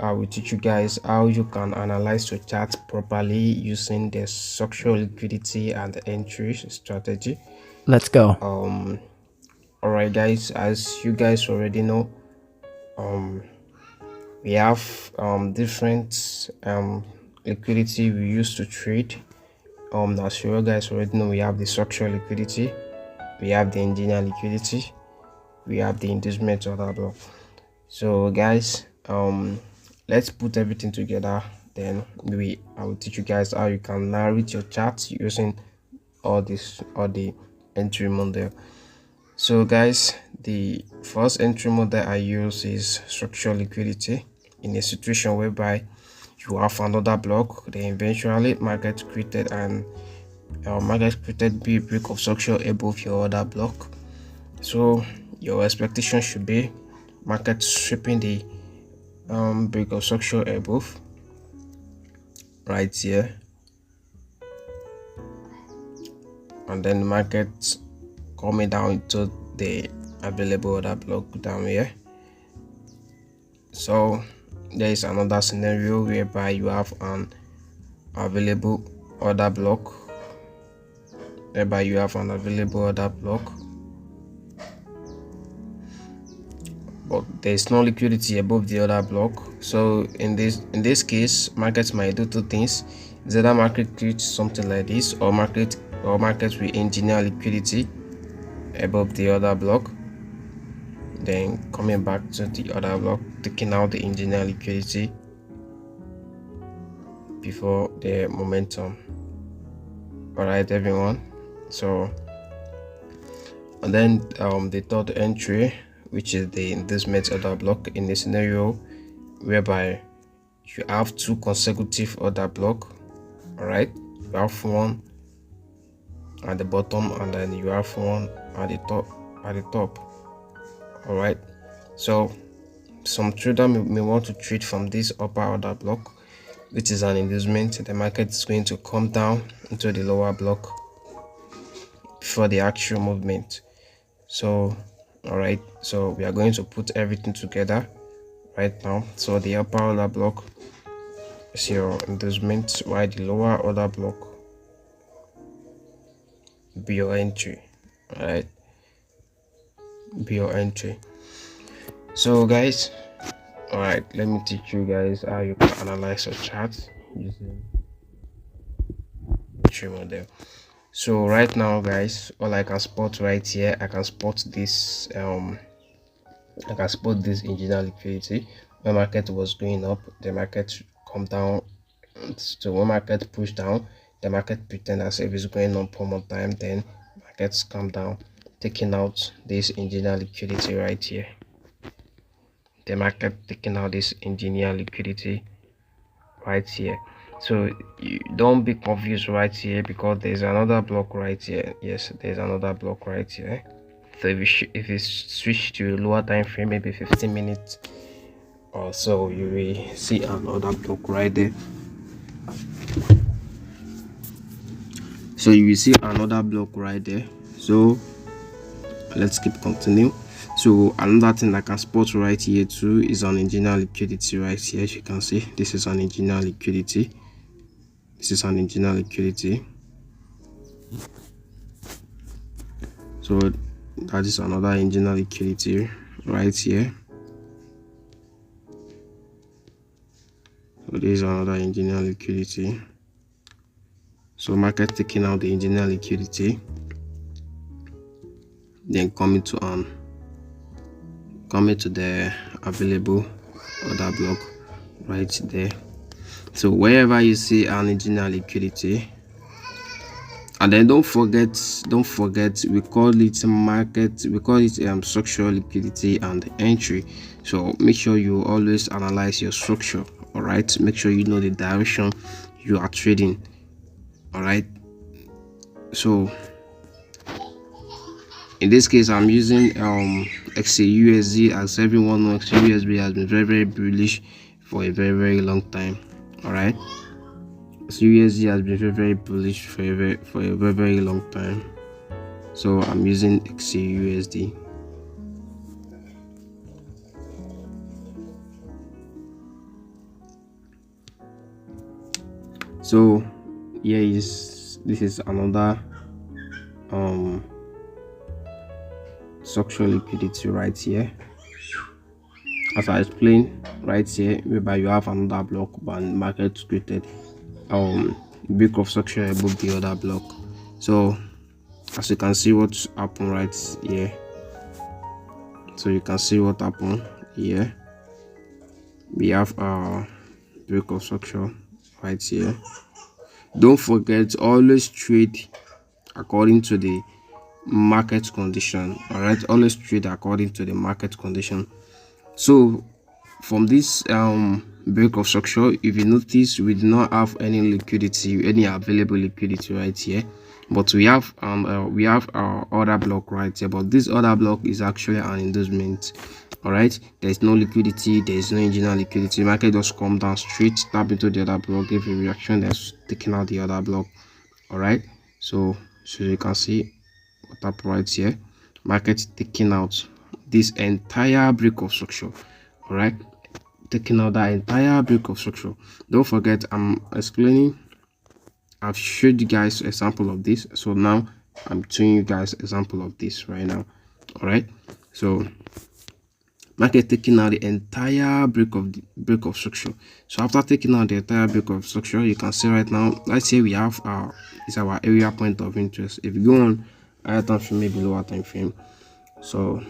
I will teach you guys how you can analyze your chart properly using the structural liquidity and the entry strategy. Let's go. All right, guys. As you guys already know, um, we have different liquidity we use to trade. As you guys already know, we have the structural liquidity, we have the engineer liquidity, we have the inducement order block. So guys, let's put everything together, then maybe I will teach you guys how you can narrate your charts using all the entry model. So guys, the first entry model I use is structural liquidity. In a situation whereby you have another block, then eventually market created be a break of structure above your other block. So your expectation should be market sweeping the break of structure above right here, and then the market coming down to the available order block down here. So there is another scenario whereby you have an available order block, but there is no liquidity above the other block. So in this case, markets might do two things. Is either market creates something like this, or market will engineer liquidity above the other block, then coming back to the other block, taking out the engineer liquidity before the momentum. All right, everyone. So, and then the third entry, which is the inducement order block, in a scenario whereby you have two consecutive order block. All right, you have one at the bottom and then you have one at the top. All right, so some trader may want to trade from this upper order block, which is an inducement. The market is going to come down into the lower block before the actual movement. So all right, so we are going to put everything together right now. So the upper order block is your inducement, while the lower order block be your entry. All right, be your entry. So guys, all right, let me teach you guys how you can analyze your charts using entry model. So right now, guys, all I can spot right here, I can spot this engineer liquidity. When market was going up, the market come down. So when market push down, the market pretend as if it's going up one more time, then markets come down, taking out this engineer liquidity right here. The market taking out this engineer liquidity right here. So you don't be confused right here, because there's another block right here. Yes, there's another block right here. So if you switch to a lower time frame, maybe 15 minutes or so, you will see another block right there. So you will see another block right there. So let's keep continue. So another thing I can spot right here too is an engineer liquidity right here. As you can see, this is an engineer liquidity. So that is another engineer liquidity right here. So this is another engineer liquidity. So market taking out the engineer liquidity, then coming to the available order block right there. So wherever you see an engineer liquidity, and then don't forget we call it structural liquidity and entry. So make sure you always analyze your structure. All right, make sure you know the direction you are trading. All right, so in this case I'm using XAUSD. As everyone knows, XAUSD has been very bullish for a very long time. All right, so USD has been very bullish for a very long time. So I'm using XAUSD. So this is another um structural liquidity right here, as I explained right here, whereby you have another block and market created break of structure above the other block. So as you can see what happened right here, so you can see what happened here. We have our break of structure right here. Don't forget, always trade according to the market condition. All right, always trade according to the market condition. So from this break of structure, if you notice, we do not have any liquidity, any available liquidity right here, but we have our other block right here. But this other block is actually an inducement. All right, there's no liquidity, there's no original liquidity. Market just come down straight, tap into the other block, give a reaction that's taking out the other block. All right, so you can see what happened right here. Market taking out this entire break of structure. All right, taking out that entire break of structure. Don't forget, I'm explaining, I've showed you guys an example of this, so now I'm showing you guys example of this right now. All right, so market taking out the entire break of structure. So after taking out the entire break of structure, you can see right now, let's say we have it's our area point of interest. If you go on higher time frame, maybe lower time frame, so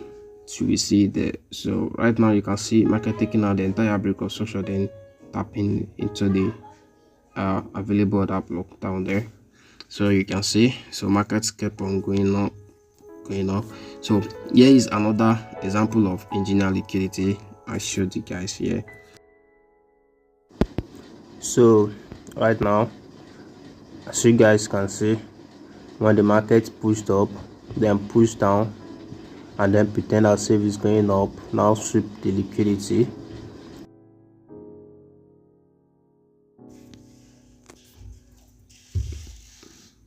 we see there. So right now you can see market taking out the entire break of structure, then tapping into the available order block down there. So you can see, so markets kept on going up. So here is another example of engineer liquidity I showed you guys here. So right now, as you guys can see, when the market pushed up, then pushed down, and then pretend as if it's going up, now sweep the liquidity.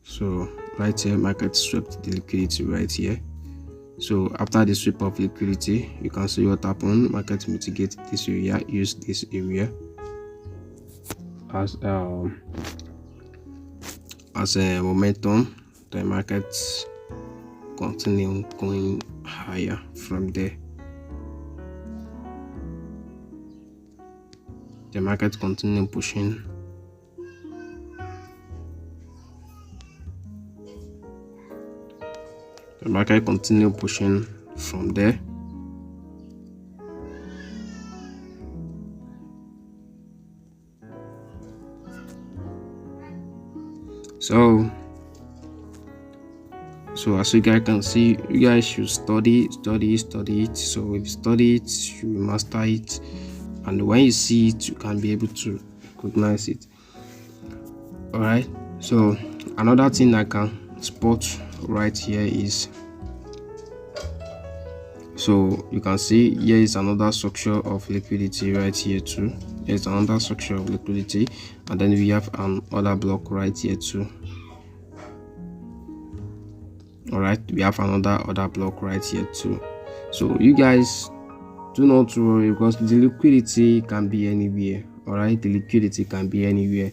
So right here, market swept the liquidity right here. So after the sweep of liquidity, you can see what happened. Market mitigate this area, use this area as a momentum. The market continue going higher from there. The market continue pushing. The market continue pushing from there. So as you guys can see, you guys should study it. So if you study it, you master it, and when you see it, you can be able to recognize it. All right, so another thing I can spot right here is, so you can see here is another structure of liquidity right here too. Here's another structure of liquidity, and then we have another block right here too. All right, we have other block right here too. So you guys do not worry, because the liquidity can be anywhere. All right, the liquidity can be anywhere.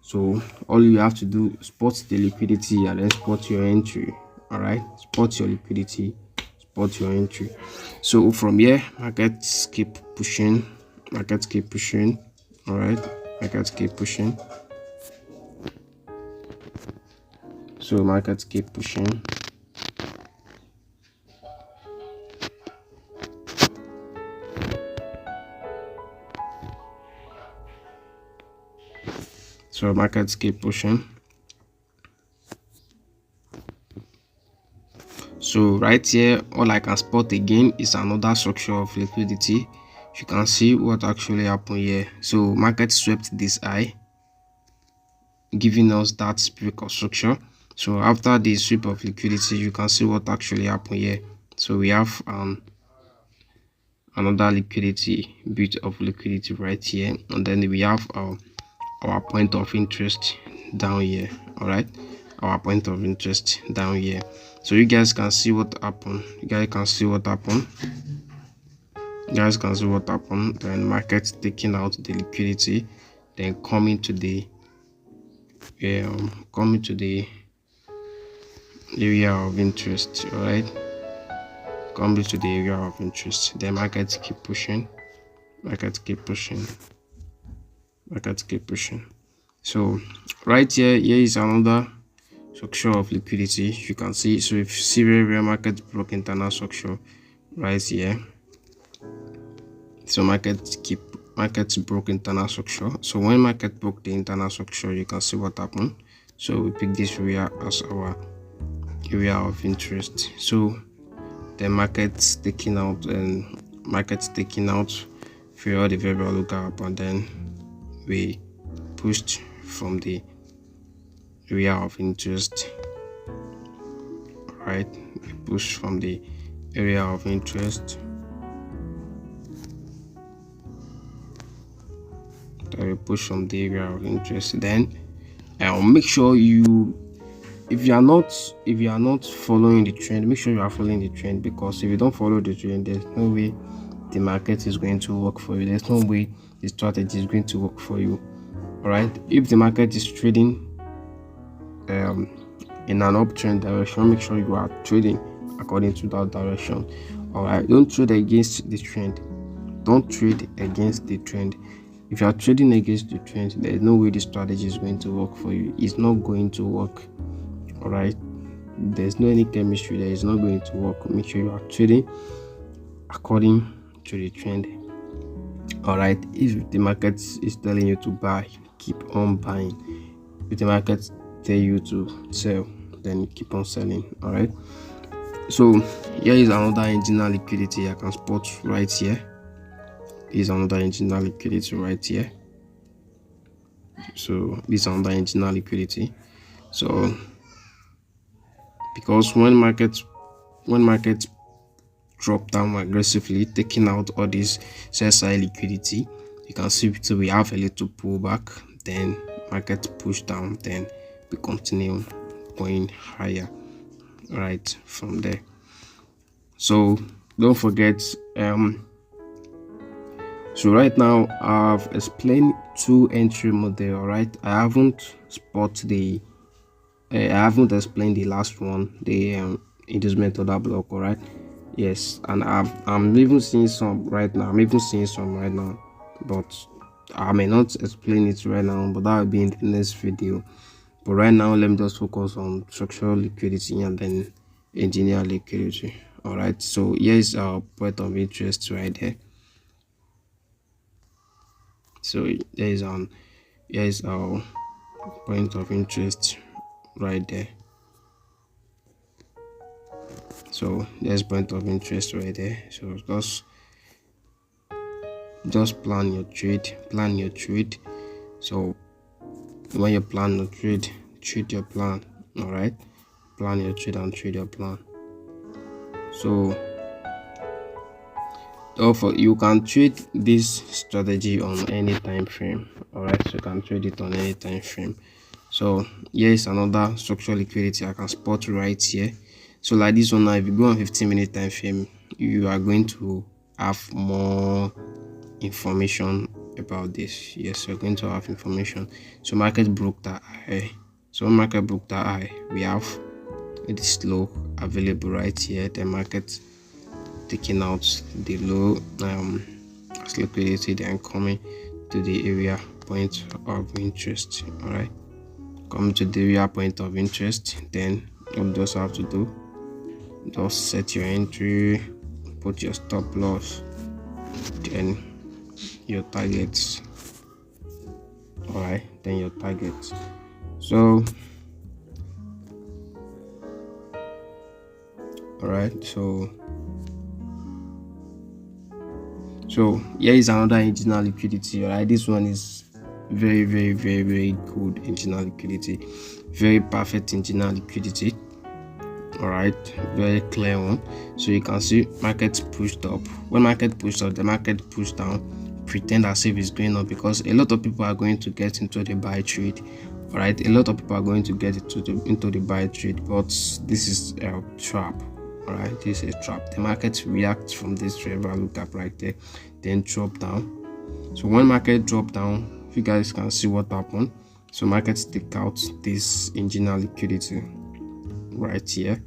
So all you have to do is spot the liquidity and then spot your entry. All right, spot your liquidity, spot your entry. So from here, markets keep pushing. All right, markets keep pushing. So markets keep pushing. So markets keep pushing. So right here, all I can spot again is another structure of liquidity. You can see what actually happened here. So market swept this high, giving us that break of structure. So after the sweep of liquidity, you can see what actually happened here. So we have another liquidity, bit of liquidity right here, and then we have our point of interest down here. All right, our point of interest down here. So you guys can see what happened. You guys can see what happened. Then market taking out the liquidity, then coming to the area of interest. All right, coming to the area of interest. Then market keep pushing, market keep pushing, market keep pushing. So right here is another structure of liquidity. You can see. So if you see where market broke internal structure right here. So market broke internal structure. So when market broke the internal structure, you can see what happened. So we pick this area as our area of interest. So the market's taking out for all the variable gap, and then we pushed from the area of interest. Right, we push from the area of interest. We push from the area of interest. Then make sure if you are not following the trend, make sure you are following the trend, because if you don't follow the trend, there's no way the market is going to work for you. There's no way the strategy is going to work for you. All right, if the market is trading in an uptrend direction, make sure you are trading according to that direction. All right, don't trade against the trend. Don't trade against the trend. If you are trading against the trend, there is no way the strategy is going to work for you. It's not going to work. All right, there's no any chemistry there. It's not going to work. Make sure you are trading according to the trend. All right, if the market is telling you to buy, keep on buying. If the market tell you to sell, then keep on selling. All right, so here is another engine liquidity I can spot right here. Is another engine liquidity right here. So this is another engine liquidity. So because when markets drop down aggressively, taking out all this CSI liquidity, you can see so we have a little pullback, then market push down, then we continue going higher right from there. So don't forget, so right now I've explained two entry model. All right, I haven't explained the last one, the inducement order block. All right, yes, and I'm even seeing some right now. But I may not explain it right now, but that will be in the next video. But right now, let me just focus on structural liquidity and then engineer liquidity. All right, so here is our point of interest right there. So here is our point of interest right there. So there's point of interest right there. So just plan your trade. So when you plan your trade your plan. All right, plan your trade and trade your plan. So you can trade this strategy on any time frame. All right, so you can trade it on any time frame. So here is another structural liquidity I can spot right here. So like this one now, if you go on 15-minute time frame, you are going to have more information about this. Yes, you're going to have information. So market broke that high. So when market broke that high, we have this low available right here. The market taking out the low as liquidity, then coming to the area point of interest. All right, coming to the area point of interest, then what you just have to do, just set your entry, put your stop loss, then your targets. All right, then your targets. So all right, so here is another engine liquidity. All right, this one is very good engine liquidity, very perfect engine liquidity. All right, very clear one. So you can see market pushed up. When market pushed up, the market pushed down, pretend as if it's going up, because a lot of people are going to get into the buy trade. All right, a lot of people are going to get into the buy trade, but this is a trap. All right, this is a trap. The market reacts from this fair value gap right there, then drop down. So when market drop down, if you guys can see what happened, so market take out this marginal liquidity right here.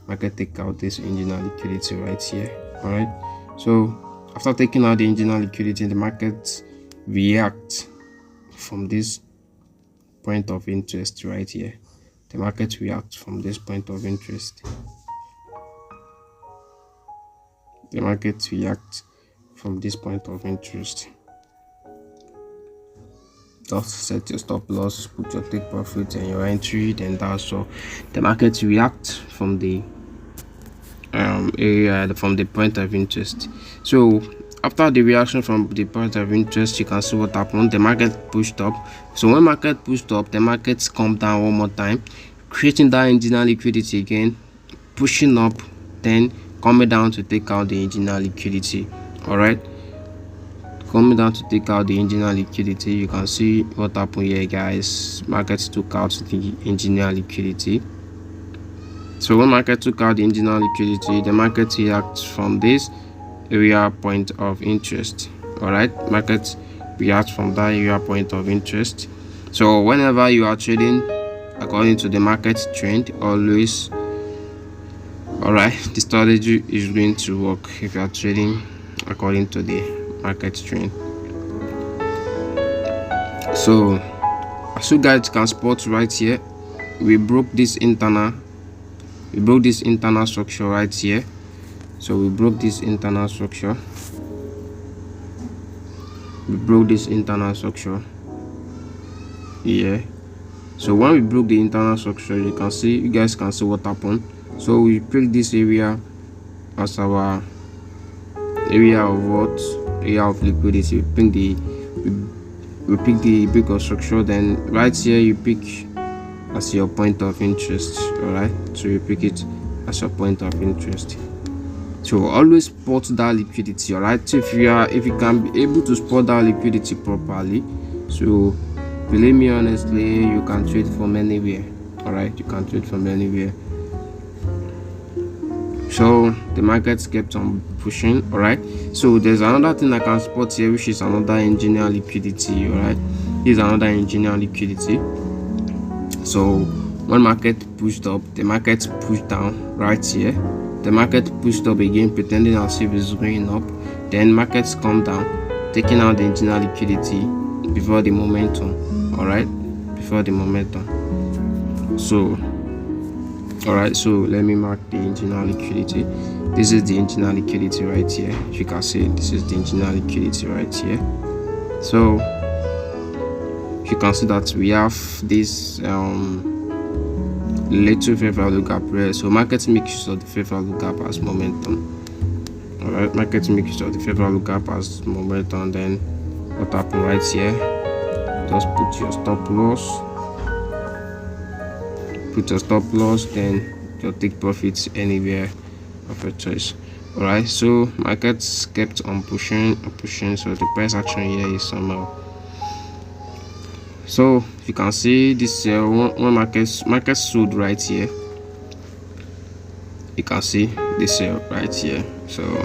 Market take out this marginal liquidity right here. All right, so after taking out the marginal liquidity, the market reacts from this point of interest right here. The market reacts from this point of interest. The market reacts from this point of interest. Just set your stop loss, put your take profit and your entry, then that's all. The market reacts from the area, from the point of interest. So after the reaction from the point of interest, you can see what happened. The market pushed up. So when market pushed up, the markets come down one more time, creating that marginal liquidity again, pushing up, then coming down to take out the marginal liquidity. All right, coming down to take out the marginal liquidity. You can see what happened here, guys. Market took out the marginal liquidity. So when market took out the marginal liquidity, the market reacts from this area point of interest. All right, market reacts from that area point of interest. So whenever you are trading according to the market trend, always, all right, the strategy is going to work if you are trading according to the market trend. So as you guys can spot right here, we broke this internal structure right here. So we broke this internal structure. Here. So when we broke the internal structure, you guys can see what happened. So we picked this area as our area of liquidity. We pick the bigger structure. Then right here you pick as your point of interest. All right, so you pick it as your point of interest. So always spot that liquidity. All right, if you can be able to spot that liquidity properly, so believe me honestly, you can trade from anywhere. All right, you can trade from anywhere. So the market kept on pushing. All right, so there's another thing I can spot here, which is another marginal liquidity. All right, this is another marginal liquidity. So when market pushed up, the market pushed down right here. The market pushed up again, pretending as if it's going up. Then markets come down, taking out the marginal liquidity before the momentum. All right, before the momentum. So all right, so let me mark the marginal liquidity. This is the marginal liquidity right here. If you can see, this is the marginal liquidity right here. So you can see that we have this little fair value gap here. So market makes use of the fair value gap as momentum. All right, market makes use of the fair value gap as momentum. Then what happened right here? Just put your stop loss. Then you'll take profits anywhere of your choice. All right, so markets kept on pushing. So the price action here is somehow. So you can see this when market sold right here. You can see this right here. So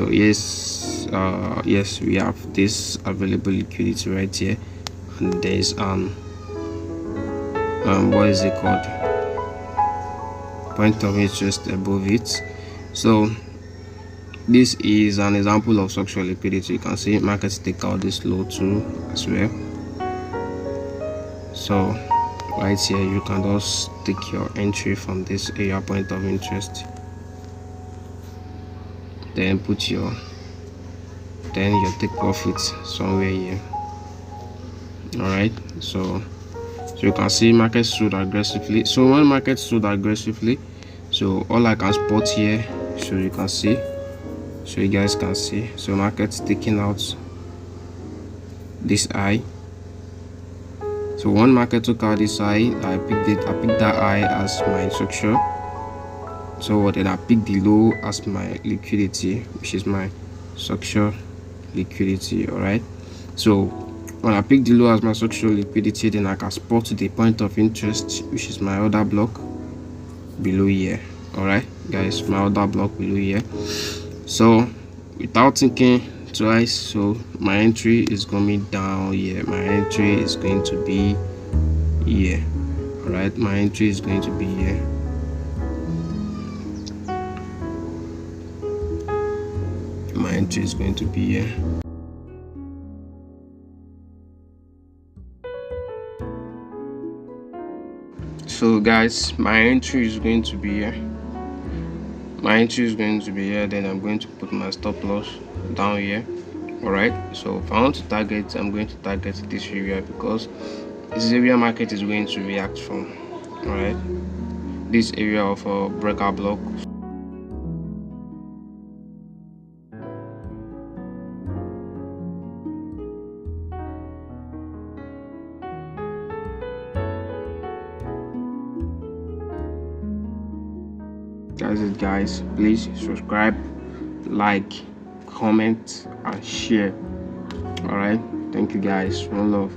yes, we have this available liquidity right here, and there's what is it called, point of interest above it. So this is an example of structural liquidity. You can see markets take out this low too as well. So right here you can just take your entry from this area point of interest, then put your take profit somewhere here. All right, so you can see market sold aggressively. So when market sold aggressively, so all I can spot here, so you can see, so you guys can see, so market's taking out this high. So one market took out this high, I picked that high as my structure. So then I picked the low as my liquidity, which is my structure liquidity. All right, so when I pick the low as my structural liquidity, then I can spot the point of interest, which is my other block below here. All right, guys, my order block below here. So without thinking twice, so my entry is coming down here. My entry is going to be here. All right, my entry is going to be here. My entry is going to be here. So guys, my entry is going to be here. My entry is going to be here. Then I'm going to put my stop loss down here. All right, so if I want to target, I'm going to target this area because this area market is going to react from. All right, this area of a breakout block. That's it, guys. Please subscribe, like, comment, and share. All right, thank you guys. One love.